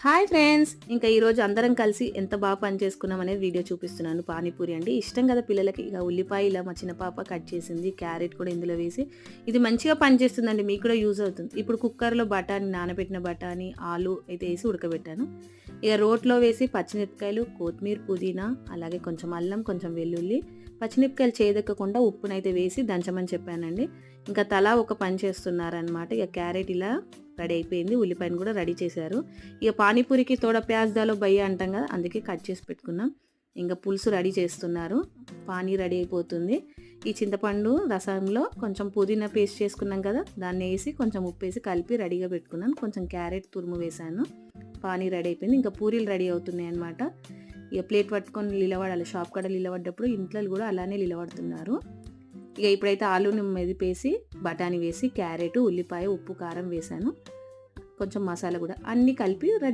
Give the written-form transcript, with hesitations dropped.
Hi friends! ఇంకా ఈరోజు అందరం కలిసి ఎంత బాగా పని చేసుకున్నాం అనేది వీడియో చూపిస్తున్నాను. పానీపూరి అండి. ఇష్టం కదా పిల్లలకి. ఇక ఉల్లిపాయ ఇలా మా చిన్న పాప కట్ చేసింది. క్యారెట్ కూడా ఇందులో వేసి ఇది మంచిగా పనిచేస్తుందండి. మీకు కూడా యూజ్ అవుతుంది. ఇప్పుడు కుక్కర్లో బఠానీ నానబెట్టిన బఠానీ, ఆలు అయితే వేసి ఉడకబెట్టాను. ఇక రోట్లో వేసి పచ్చిమిరపకాయలు, కొత్తిమీర, పుదీనా, అలాగే కొంచెం అల్లం, కొంచెం వెల్లుల్లి, పచ్చిమిరపకాయలు చేదెక్కకుండా ఉప్పునైతే వేసి దంచమని చెప్పానండి. ఇంకా తలా ఒక పని చేస్తున్నారనమాట. ఇక క్యారెట్ ఇలా రెడీ అయిపోయింది. ఉల్లిపాయను కూడా రెడీ చేశారు. ఇక పానీపూరికి తోడ ప్యాజ్ దాలో బయ్య అంటాం కదా, అందుకే కట్ చేసి పెట్టుకున్నాం. ఇంకా పులుసు రెడీ చేస్తున్నారు. పానీ రెడీ అయిపోతుంది. ఈ చింతపండు రసంలో కొంచెం పుదీనా పేస్ట్ చేసుకున్నాం కదా, దాన్ని వేసి కొంచెం ఉప్పు వేసి కలిపి రెడీగా పెట్టుకున్నాను. కొంచెం క్యారెట్ తురుము వేసాను. పానీ రెడీ అయిపోయింది. ఇంకా పూరీలు రెడీ అవుతున్నాయి అనమాట. ఇక ప్లేట్ పట్టుకొని నిలబడాలి. షాప్ కాడ నిలబడ్డప్పుడు ఇంట్లో కూడా అలానే నిలబడుతున్నారు. ఇక ఇప్పుడైతే ఆలూని మెదిపేసి బఠానీ వేసి క్యారెట్, ఉల్లిపాయ, ఉప్పు, కారం వేసాను. కొంచెం మసాలా కూడా అన్నీ కలిపి రెడీ